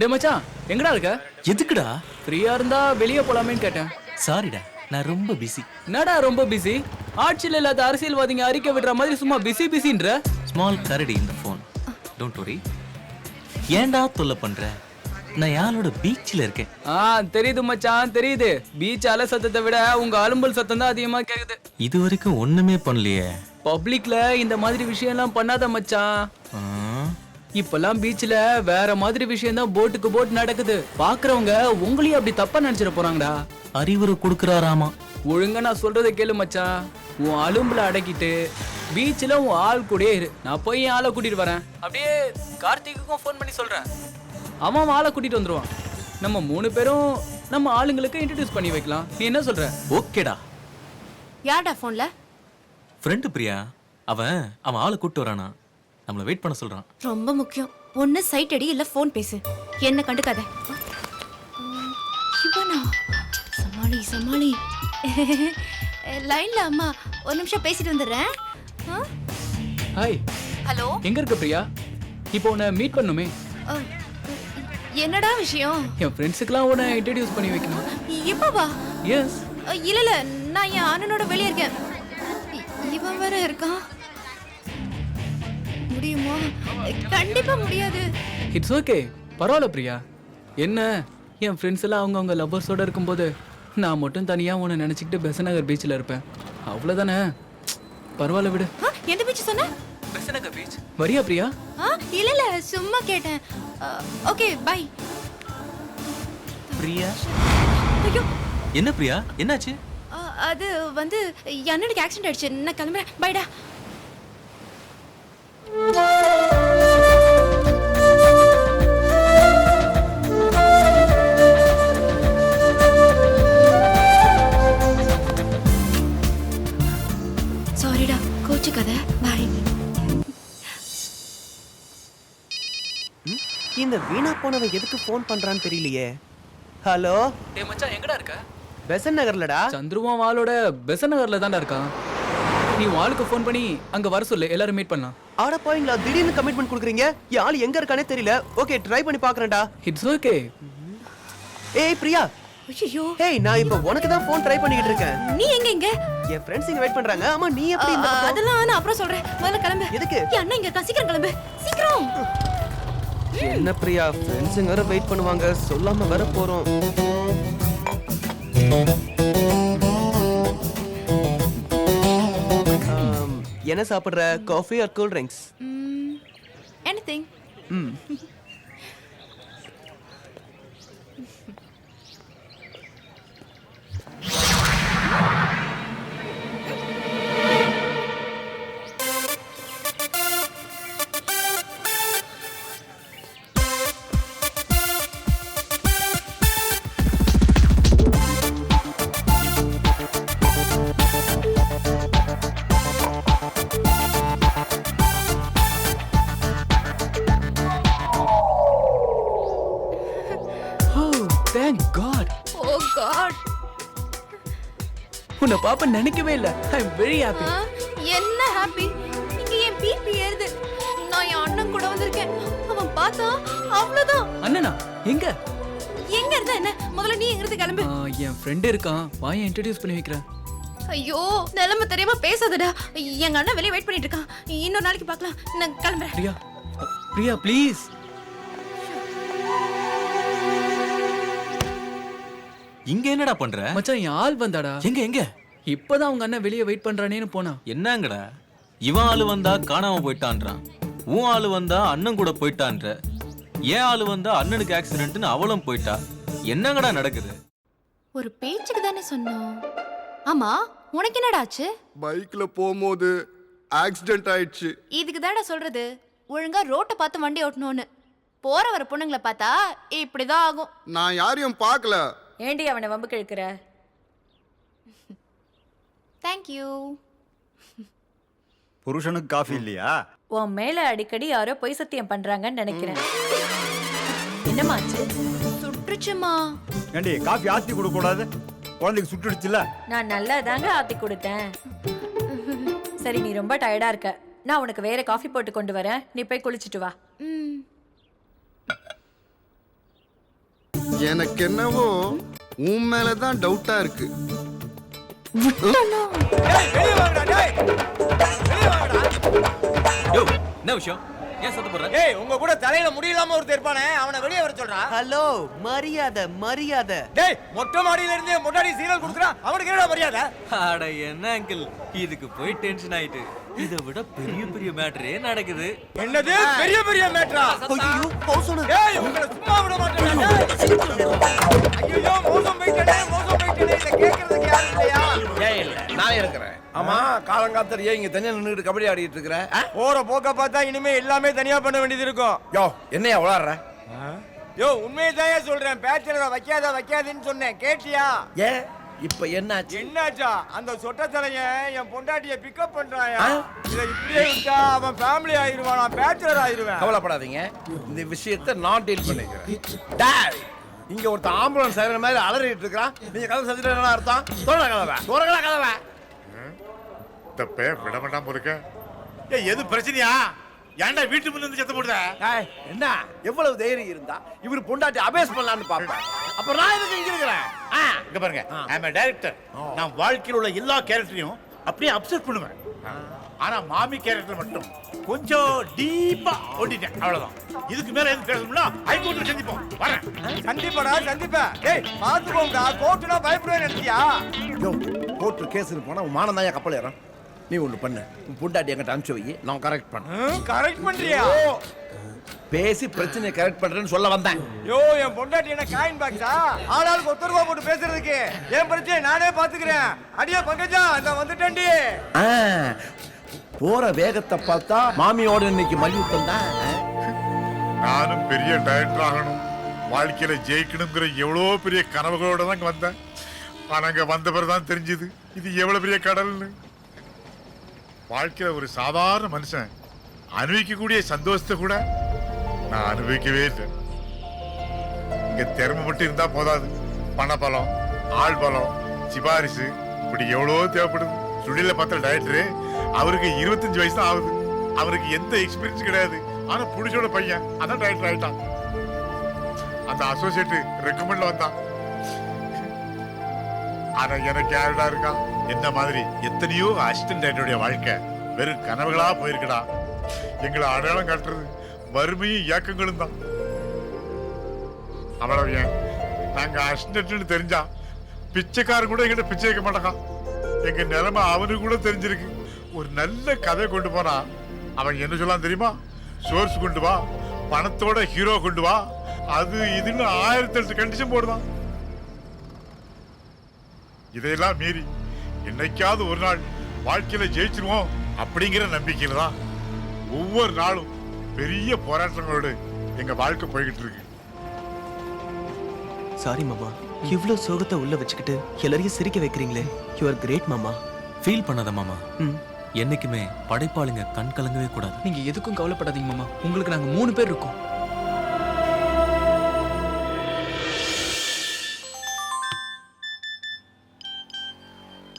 டே மச்சான் எங்கடா இருக்க? எதுக்குடா? ஃப்ரீயா இருந்தா வெளியே போலாமேன்னு கேட்டேன். சாரிடா, நான் ரொம்ப பிஸி. என்னடா ரொம்ப பிஸி? ஆட்சியில் இல்லாத அரசியல்வாதிங்க அறிக்கை விடுற மாதிரி சும்மா பிஸின்ற. ஸ்மால் கரடி இந்த ஃபோன். Don't worry. ஏன்டா தொல்லை பண்ற? நான் யாரோட பீச்சில் இருக்கேன். தெரியுது மச்சான், தெரியுது. பீச் அலை சத்தத்தை விட உங்க அலும்பல் சத்தம் தான் அதிகமா கேக்குது. இது வரைக்கும் ஒண்ணுமே பண்ணலையே. பப்ளிக்ல இந்த மாதிரி விஷயம் எல்லாம் பண்ணாத மச்சான். ஆ, இப்பெல்லாம் பீச்ல வேற மாதிரி விஷயம் தான் போட்டுக்கு போட் நடக்குது. பாக்குறவங்க உங்களையும் அப்படி தப்பா நினைச்சிட போறாங்கடா. அறிவுரை கொடுக்கறாராமா. ஒழுங்கா நான் சொல்றதை கேளு மச்சான். உன் அலும்புல அடக்கிட்டு பீச்ல உன் ஆள் கூடயே இரு. நான் போய் என் ஆளை கூட்டிட்டு வரேன். அப்படியே கார்த்திக்குக்கும் ஃபோன் பண்ணி சொல்றேன். அவன் ஆளை கூட்டிட்டு வந்துருவான். நம்ம 3 பேரும் நம்ம ஆளுங்களுக்கு இன்ட்ரடியூஸ் பண்ணி வைக்கலாம். நீ என்ன சொல்ற? ஓகேடா. யார்டா போன்ல? ஃப்ரெண்டு பிரியா. அவன் ஆளை கூட்டு வரானா. நம்மள வெயிட் பண்ண சொல்றான். ரொம்ப முக்கியம். ஒன்னு சைட் அடி இல்ல போன் பேசு. என்ன கண்டுக்காத. இவனா? சமாளி சமாளி. லைன்ல அம்மா ஒரு நிமிஷம் பேசிட்டு வந்துடுறேன். ஹாய். ஹலோ. எங்க இருக்க பிரியா? இப்போ உன்னை மீட் பண்ணுமே. என்னடா விஷயம்? என் ஃப்ரெண்ட்ஸுக்குலாம் உன்னை இன்ட்ரடியூஸ் பண்ணி வைக்கணும். இப்பவா? எஸ். இல்ல நான் என் அண்ணனோட வெளியே இருக்கேன். இவன் வேற இருக்கான். முடியுமா? கண்டிப்பா முடியாது. It's okay. பரவாயில்ல பிரியா. என்ன என் ஃப்ரெண்ட்ஸ் எல்லாம் அவங்க லவ்வர்ஸோட இருக்கும்போது நான் மட்டும் தனியா உன்னை நினைச்சிக்கிட்டு பெசநகர் பீச்சில் இருப்பேன். அவ்வளோதானே. பரவாயில்ல விடு. எந்த பீச் சொன்ன? பெசநகர் பீச். வரியா பிரியா? இல்ல சும்மா கேட்டேன். Okay bye. பிரியா. ஐயோ. என்ன பிரியா? என்னாச்சு? அது வந்து அண்ணனுக்கு ஆக்சிடென்ட் ஆயிடுச்சு. நான் கிளம்புறேன். பைடா. சாரிடா, கோச்சுக்காத. பை. இந்த வீணா போனவன் எதுக்கு ஃபோன் பண்றான்னு தெரியலையே. ஹலோ. டேய் மச்சான் எங்கடா இருக்க? பெசன் நகர்லடா. சந்துருவான் வாளோட பெசநகர்ல தான்டா இருக்கான். நீ வாளுக்கு ஃபோன் பண்ணி அங்க வர சொல்லு. எல்லாரும் மீட் பண்ணலாம். ஆட போயிங்களா? திடீர்னு கமிட்மெண்ட் கொடுக்குறீங்க. யாழ் எங்க இருக்கானே தெரியல. ஓகே ட்ரை பண்ணி பாக்குறேன்டா. It's okay. ஏய் பிரியா. ஐயோ. ஏய் நான் இப்ப உனக்கு தான் ஃபோன் ட்ரை பண்ணிட்டு இருக்கேன். நீ எங்க? என் ஃப்ரெண்ட்ஸ் இங்க வெயிட் பண்றாங்க. ஆமா நீ எப்படி இந்த பக்கம்? அதெல்லாம் நான் அப்புறம் சொல்றேன். முதல்ல கிளம்பு. எதுக்கு? என் அண்ணன் இங்க இருக்கான். சீக்கிரம் கிளம்பு. சீக்கிரம். என்ன பிரியா, ஃப்ரெண்ட்ஸ் வேற வெயிட் பண்ணுவாங்க. சொல்லாம வர போறோம். என்ன சாப்பிடுற? Coffee or cool drinks? Anything. Thank God. Oh God. உன்னை பாப்ப நினைக்கவே இல்ல. I am very happy. என்ன ஹாப்பி? இங்க என் பிபி ஏறுது. நான் என் அண்ணன் கூட வந்திருக்கேன். அவன் பார்த்தா அவ்வளவுதான். அண்ணனா எங்க? எங்க இருந்தா என்ன? முதல்ல நீ எங்க இருந்து கிளம்பு. என் ஃப்ரெண்ட் இருக்கான். வாயை இன்ட்ரடியூஸ் பண்ணி வைக்கிறேன். ஐயோ நிலைமை தெரியாம பேசாதடா. எங்க அண்ணன் வெளியே வெயிட் பண்ணிட்டு இருக்கான். இன்னொரு நாளைக்கு பார்க்கலாம். நான் கிளம்புறேன். பிரியா. பிரியா ப்ளீஸ். இங்க என்னடா பண்ற? மச்சான் என் ஆள் வந்தாடா. எங்க? இப்பதான் அவங்க அண்ணன் வெளியே வெயிட் பண்றானேன்னு போனா. என்னங்கடா? இவன் ஆளு வந்தா காணாம போயிட்டான்றான். உன் ஆளு வந்தா அண்ணன் கூட போயிட்டான்ற. ஏன் ஆளு வந்தா அண்ணனுக்கு ஆக்சிடென்ட்னு அவளும் போயிட்டா. என்னங்கடா நடக்குது? ஒரு பேச்சுக்கு தானே சொன்னோம். ஆமா உனக்கு என்னடா ஆச்சு? பைக்ல போகும்போது ஆக்சிடென்ட் ஆயிடுச்சு. இதுக்கு தான்டா சொல்றது ஒழுங்கா ரோட்டை பார்த்து வண்டி ஓட்டணும்னு. போற வர பொண்ணுங்களை பார்த்தா இப்படிதான் ஆகும். நான் யாரையும் பார்க்கல. ஏண்டி அவனை வம்பு கிழக்குற? தேங்க்யூ. புருஷனுக்கு காஃபி இல்லையா? உன் மேல அடிக்கடி யாரோ பொய் சத்தியம் பண்றாங்கன்னு நினைக்கிறேன். என்னமாச்சு? சுற்றுச்சுமா. ஏண்டி காஃபி ஆத்தி கொடுக்க கூடாது? குழந்தைக்கு சுட்டுடுச்சுல. நான் நல்லா தாங்க ஆத்தி கொடுத்தேன். சரி நீ ரொம்ப டயர்டா இருக்க. நான் உனக்கு வேற காஃபி போட்டு கொண்டு வரேன். நீ போய் குளிச்சிட்டு வா. எனக்கு என்னவோ உன் மேலதான் டவுட்டா இருக்கு. யோ என்ன விஷயம் ஏன் சத்தம் போடுற? ஏய் உங்க கூட தலையில முடியலாம ஒருத்தர் இருப்பானே அவனை வெளியே வர சொல்றா. ஹலோ, மரியாதை மரியாதை. டேய் மொட்டை மாடியில இருந்து முன்னாடி சீரியல் குடுக்குறான் அவனுக்கு என்ன மரியாதை? அட என்ன அங்கிள் இதுக்கு போய் டென்ஷன் ஆயிட்டு இதை விட பெரிய பெரிய மேட்டரே நடக்குது. என்னது பெரிய பெரிய மேட்டரா? ஐயோ, ஹவுஸ் ஓனர். ஏய் உங்களை சும்மா விட மாட்டேன். ஐயோ மோசம் போயிட்டே இத கேக்குறதுக்கு யாரும் இல்லையா? ஏன் இல்ல நான் இருக்கிறேன். ஆமா காலங்காத்தர் ஏன் இங்க தனியா நின்னுட்டு கபடி ஆடிட்டு இருக்கிற? போற போக்க பார்த்தா இனிமே எல்லாமே தனியா பண்ண வேண்டியது இருக்கும். யோ என்னையா உளாடுற? யோ உண்மையை தான் சொல்றேன். பேச்சலரை வைக்காதன்னு சொன்னேன் கேட்டியா? ஏன் இப்ப என்னாச்சு? என்னாச்சா? அந்த சொட்ட தலையன் என் பொண்டாட்டிய பிக்கப் பண்றாயா. இத இப்படியே விட்டா அவன் ஃபேமிலி ஆயிருவான், நான் பேச்சலர் ஆயிருவேன். கவலைப்படாதீங்க, இந்த விஷயத்தை நான் டீல் பண்ணிக்கிறேன். டேய் இங்க ஒருத்த ஆம்புலன்ஸ் சைரன் மாதிரி அலறிட்டு இருக்கான். நீங்க கதவை சத்திட்டு என்ன அர்த்தம்? தோறங்களா கதவை தப்பே விட மாட்டாம இருக்க. ஏய் எது பிரச்சனையா? ஏன்டா வீட்டு முன்ன வந்து செத்து போடுத? டேய் என்ன எவ்வளவு தைரியம் இருந்தா இவர் பொண்டாட்டி அபேஸ் பண்ணலாம்னு பாப்பேன். அப்ப நான் எதுக்கு இங்க இருக்கிறேன்? இங்க பாருங்க, ஐ அம் a director. நான் வாழ்க்கையில உள்ள எல்லா கேரக்டரையும் அப்படியே அப்சர்வ் பண்ணுவேன். ஆனா மாமி கேரக்டர் மட்டும் கொஞ்சம் டீப்பா ஓட்டிட்டேன், அவ்வளவுதான். இதுக்கு மேல எதுவும் பேசணும்னா ஹைகோர்ட்ல சந்திப்போம். வரேன். சந்திப்பா. டேய் பாத்துக்கோங்கடா, கோர்ட்னா பயப்படுவேன் நினைச்சியா? யோ கோர்ட் கேஸ்னு போனா உன் மானம் தான் கப்பல் ஏறும். நீ ஒண்ணு பண்ணு, உன் பொண்டாட்டி என்கிட்ட அனுப்பிச்சு வை, நான் கரெக்ட் பண்ணேன். கரெக்ட் பண்றியா? பேசி பிரச்சனையை கரெக்ட் பண்றேன்னு சொல்ல வந்தேன். யோ என் பொண்டாட்டி என்ன காயின் பாக்ஸா? ஆளாளுக்கு 1 ரூபா போட்டு பேசுறதுக்கு என் பிரச்சனை நானே பாத்துக்கிறேன். அடியா பங்கஜா அந்த வந்துட்டேன்டி. போற வேகத்தை பார்த்தா மாமியோட இன்னைக்கு மல்யுத்தம் தான். நானும் பெரிய டைரக்டர் ஆகணும், வாழ்க்கையில ஜெயிக்கணுங்கிற எவ்வளோ பெரிய கனவுகளோட தான் இங்க வந்தேன். ஆனா இங்க வந்த பிறகுதான் தெரிஞ்சுது இது எவ்வளவு பெரிய கடல்னு. வாழ்க்கையில ஒரு சாதாரண மனுஷன் அனுபவிக்கக்கூடிய சந்தோஷத்தை கூட நான் அனுபவிக்கவே இல்லை. இங்க திறமை மட்டும் இருந்தா போதாது, பணபலம், ஆள் பலம், சிபாரிசு, இப்படி எவ்வளோ தேவைப்படுது. சுடில பார்த்த டைரக்டரு அவருக்கு 25 வயசு தான் ஆகுது. அவருக்கு எந்த எக்ஸ்பீரியன்ஸ் கிடையாது. ஆனா புடிச்சோட பையன் அதான் டைரக்டர் ஆயிட்டான். அந்த அசோசியேட் ரெக்கமெண்ட்ல வந்தான். ஆனா எனக்கு யாருடா இருக்கா? என்ன மாதிரி எத்தனையோ அசிஸ்டன்ட் டைரக்டருடைய வாழ்க்கை வெறும் கனவுகளா போயிருக்கடா. எங்களை அடையாளம் காட்டுறது வறுமையும் இயக்கங்களும் தான். அவ்வளவு ஏன் நாங்க அசிஸ்டன்ட்னு தெரிஞ்சா பிச்சைக்காரன் கூட எங்கிட்ட பிச்சை வைக்க மாட்டான். எங்க நிலைமை அவனுக்கு கூட தெரிஞ்சிருக்கு. ஒரு நல்ல கதை கொண்டு போனா அவன் என்ன சொல்லலாம் தெரியுமா? சோர்ஸ் கொண்டு வா, பணத்தோட ஹீரோ கொண்டு வா, அது இதுன்னு 1008 கண்டிஷன் போடுவான். இதையெல்லாம் மீறி என்னைக்காவது ஒரு நாள் வாழ்க்கையில ஜெயிச்சிருவோம் அப்படிங்கிற நம்பிக்கையில தான் ஒவ்வொரு நாளும் பெரிய போராட்டங்களோடு எங்க வாழ்க்கை போய்கிட்டு இருக்கு. சாரி மாமா, இவ்ளோ சோகத்தை உள்ள வச்சுக்கிட்டு எல்லாரையும் சிரிக்க வைக்கிறீங்களே. யூ ஆர் கிரேட் மாமா. ஃபீல் பண்ணாத மாமா, என்னைக்குமே படைப்பாளுங்க கண் கலங்கவே கூடாது. நீங்க எதுக்கும் கவலைப்படாதீங்க மாமா, உங்களுக்கு நாங்க 3 பேர் இருக்கோம்.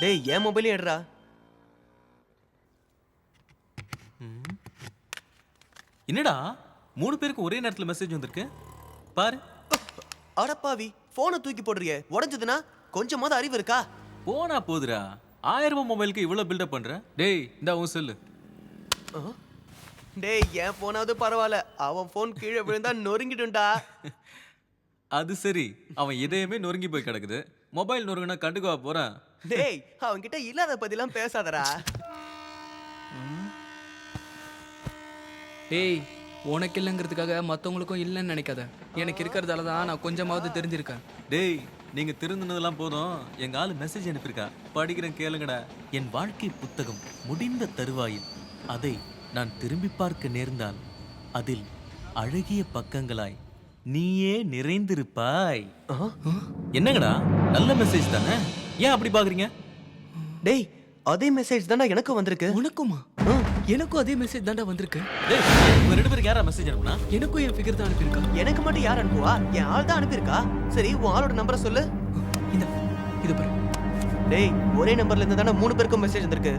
டேய் ஏன் மொபைல் எடுறா. என்னடா 3 பேருக்கு ஒரே நேரத்துல மெசேஜ் வந்திருக்கு பாரு. அடப்பாவி, போனை தூக்கி போடுறியே, உடைஞ்சதுன்னா கொஞ்சமாவது அறிவு இருக்கா? போனா போதுடா, 1000 ரூபாய் மொபைலுக்கு இவ்வளவு பில்டப் பண்ற. டேய் இந்த உன் செல்லு. டேய் ஏன் போனாவது பரவாயில்ல, அவன் போன் கீழே விழுந்தா நொறுங்கிடும்டா. அது சரி, அவன் இதயமே நொறுங்கி போய் கிடக்குது, மொபைல் நொறுங்கினா கண்டுக்கவா போறான்? டேய் அவன் கிட்ட இல்லாத பத்திலாம் பேசாதடா. டேய் உனக்கு இல்லைங்கிறதுக்காக மற்றவங்களுக்கும் இல்லைன்னு நினைக்காத. எனக்கு இருக்கிறதால தான் நான் கொஞ்சமாவது தெரிஞ்சிருக்கேன். டேய் நீங்க திருந்தினதெல்லாம் போதும், எங்க ஆளு மெசேஜ் அனுப்பியிருக்கா, படிக்கிறேன் கேளுங்கடா. என் வாழ்க்கை புத்தகம் முடிந்த தருவாயில் அதை நான் திரும்பி பார்க்க நேர்ந்தால் அதில் அழகிய பக்கங்களாய் நீயே நிறைந்திருப்பாய். என்னங்கடா நல்ல மெசேஜ் தானே, ஏன் அப்படி பாக்குறீங்க? டேய் அதே மெசேஜ் தான்டா எனக்கும் வந்திருக்கு. உனக்குமா? எனக்கும் அதே மெசேஜ் தான்டா வந்திருக்கு. டேய் உங்க 2 பேருக்கு யாரா மெசேஜ் அனுப்புனா? எனக்கும் என் ஃபிகர் தான் அனுப்பியிருக்கா. எனக்கு மட்டும் யார் அனுப்புவா? என் ஆள் தான் அனுப்பியிருக்கா. சரி உன் ஆளோட நம்பரை சொல்லு. இது பாரு. டேய் ஒரே நம்பர்ல இருந்து தானே 3 பேருக்கும் மெசேஜ் வந்திருக்கு.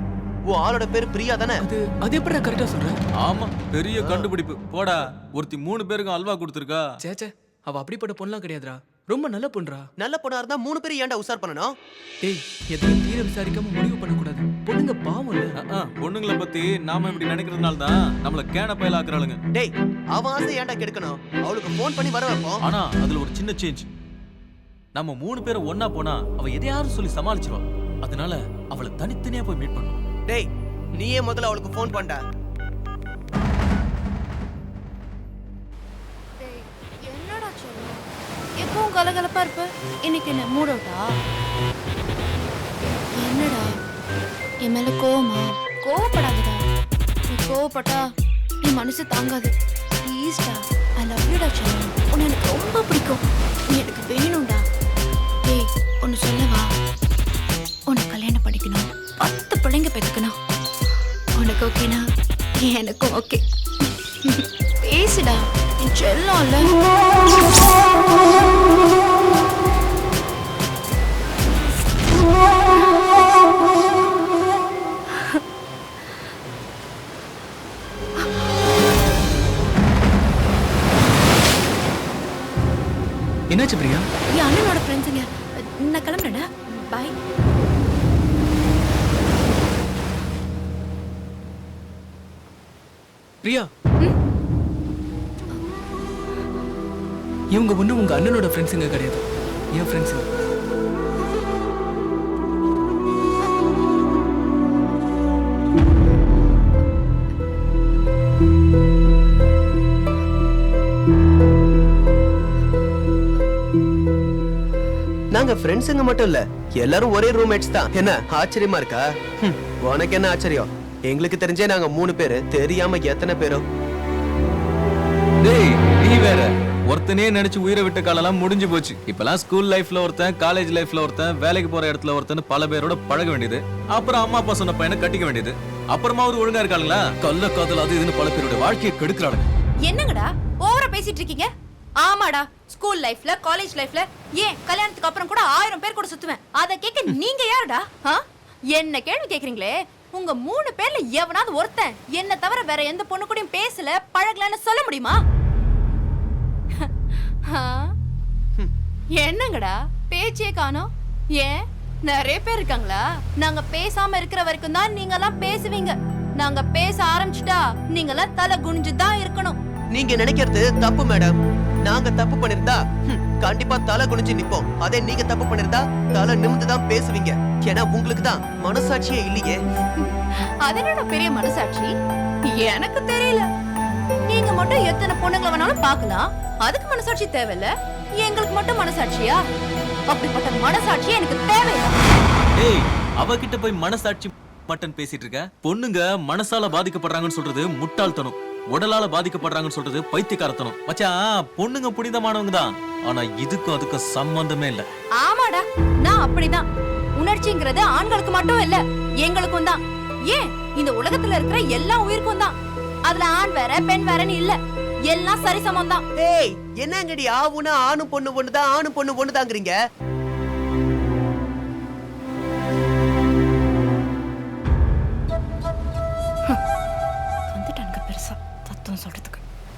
உன் ஆளோட பேர் பிரியா தானே? அது எப்படி நான் கரெக்டா சொல்றேன்? ஆமா பெரிய கண்டுபிடிப்பு. போடா, ஒருத்தி 3 பேருக்கும் அல்வா கொடுத்துருக்கா. சேச்சே, அவ அப்படிப்பட்ட பொண்ணலாம் கிடையாதுடா. ரொம்ப நல்ல பொண்ணுடா. நல்ல பொண்ணா இருந்தா 3 பேரும் ஏன்டா உசார் பண்ணணும்? டேய் எதையும் தீர விசாரிக்காம முடிவு பண்ணக்கூடாது. பொண்ணுங்க பாவம் இல்ல. பொண்ணுங்களை பத்தி நாம இப்படி நினைக்கிறதுனால தான் நம்மள கேன பயல ஆக்குறாளுங்க. டேய் அவ ஆசை ஏன்டா கெடுக்கணும்? அவளுக்கு ஃபோன் பண்ணி வர வைப்போம். ஆனா அதுல ஒரு சின்ன சேஞ்ச். நம்ம 3 பேரும் ஒண்ணா போனா அவ எதையாவது சொல்லி சமாளிச்சிருவா. அதனால அவளை தனித்தனியா போய் மீட் பண்ணணும். டேய் நீயே முதல்ல அவளுக்கு ஃபோன் பண்ணடா. என்னடா சொல்ல? எப்பவும் கலகலப்பா இருப்ப, இன்னைக்கு என்ன மூட் அவுட்டா? என்னடா என் மேல கோவமா? கோவப்படாதடா. நீ கோவப்பட்டா நீ மனசு தாங்காது. ப்ளீஸ்டா, ஐ லவ் யூடா செல்லம். உன்னை எனக்கு ரொம்ப பிடிக்கும். நீ எனக்கு வேணும்டா. டேய் ஒன்னு சொல்லவா? உன்னை கல்யாணம் பண்ணிக்கணும், 10 பிள்ளைங்க பெற்றுக்கணும். உனக்கு ஓகேனா? எனக்கும் ஓகே. பேசுடா, நீ செல்லம்ல. என்னாச்சு பிரியா? என் அண்ணனோட ஃப்ரெண்ட்ஸுங்க. நான் கிளம்புறேன்டா. பாய். பிரியா, இவங்க ஒண்ணு உங்க அண்ணனோட ஃப்ரெண்ட்ஸுங்க கிடையாது, என் ஃப்ரெண்ட்ஸுங்க. நாங்க ஃப்ரெண்ட்ஸுங்க மட்டும் இல்ல, எல்லாரும் ஒரே ரூம்மேட்ஸ் தான். என்ன ஆச்சரியமா இருக்கா? உனக்கு என்ன ஆச்சரியம்? எங்களுக்கு தெரிஞ்சே நாங்க 3 பேரு, தெரியாம எத்தனை பேரும். டேய் நீ வேற ஒருத்தனே நினைச்சு உயிரை விட்ட காலெல்லாம் முடிஞ்சு போச்சு. இப்பெல்லாம் ஸ்கூல் லைஃப்ல ஒருத்தன், காலேஜ் லைஃப்ல ஒருத்தன், வேலைக்கு போற இடத்துல ஒருத்தன், பல பேரோட பழக வேண்டியது. அப்புறம் அம்மா அப்பா சொன்ன பையனை கட்டிக்க வேண்டியது. அப்புறமா ஒரு ஒழுங்கா இருக்காங்களா? கள்ள காதல் அது இதுன்னு பல பேரோட வாழ்க்கையை கெடுக்கிறாங்க. என்னங்கடா ஓவரா பேசிட்டு இருக்கீங்க? ஆமாடா, ஸ்கூல் லைஃப்ல, காலேஜ் லைஃப்ல, ஏன் கல்யாணத்துக்கு அப்புறம் கூட 1000 பேர் கூட சுத்துவேன். அத கேட்க நீங்க யாருடா? என்ன கேள்வி கேக்குறீங்களே? உங்க 3 பேர்ல எவனாவது ஒருத்தன் என்ன தவிர வேற எந்த பொண்ணு கூடயும் பேசல, பழகலன்னு சொல்ல முடியுமா? என்னங்கடா பேச்சே காணோம்? ஏன் நிறைய பேர் இருக்காங்களா? நாங்க பேசாம இருக்கிற வரைக்கும் தான் நீங்க எல்லாம் பேசுவீங்க. நாங்க பேச ஆரம்பிச்சுட்டா நீங்க எல்லாம் தலை குனிஞ்சுதான் இருக்கணும். நீங்க நினைக்கிறது தப்பு மேடம். நாங்க தப்பு பண்ணிருந்தா கண்டிப்பா தலை குனிஞ்சு நிப்போம். அதே நீங்க தப்பு பண்ணிருந்தா தலை நிமிர்ந்துதான் பேசுவீங்க. ஏன்னா உங்களுக்கு தான் மனசாட்சியே இல்லையே. அது என்னோட பெரிய மனசாட்சி? எனக்கு தெரியல. நீங்க மட்டும் எத்தனை பொண்ணுங்களை வேணாலும் பார்க்கலாம், அதுக்கு மனசாட்சி தேவையில்ல. எங்களுக்கு மட்டும் மனசாட்சியா? அப்படிப்பட்ட மனசாட்சி எனக்கு தேவையில்லை. ஏய் அவகிட்ட போய் மனசாட்சி மட்டன் பேசிட்டு இருக்க. பொண்ணுங்க மனசால பாதிக்கப்படுறாங்கன்னு சொல்றது முட்டாள்தனம், உடலால பாதிக்கப்படுறாங்கன்னு சொல்றது பைத்தியக்காரத்தனம். மச்சான் பொண்ணுங்க புனிதமானவங்க தான், ஆனா இதுக்கும் அதுக்கும் சம்பந்தமே இல்ல. ஆமாடா, நான் அப்படிதான். உணர்ச்சிங்கிறது ஆண்களுக்கு மட்டும் இல்ல, எங்களுக்கும் தான். ஏன் இந்த உலகத்துல இருக்கிற எல்லா உயிருக்கும் தான். அதுல ஆண் வேற பெண் வேறன்னு இல்ல, எல்லாம் சரிசமம் தான். ஏய் என்னங்கடி ஆவுனா ஆணும் பொண்ணு ஒண்ணுதான், ஆணும் பொண்ணு ஒண்ணுதாங்கிறீங்க?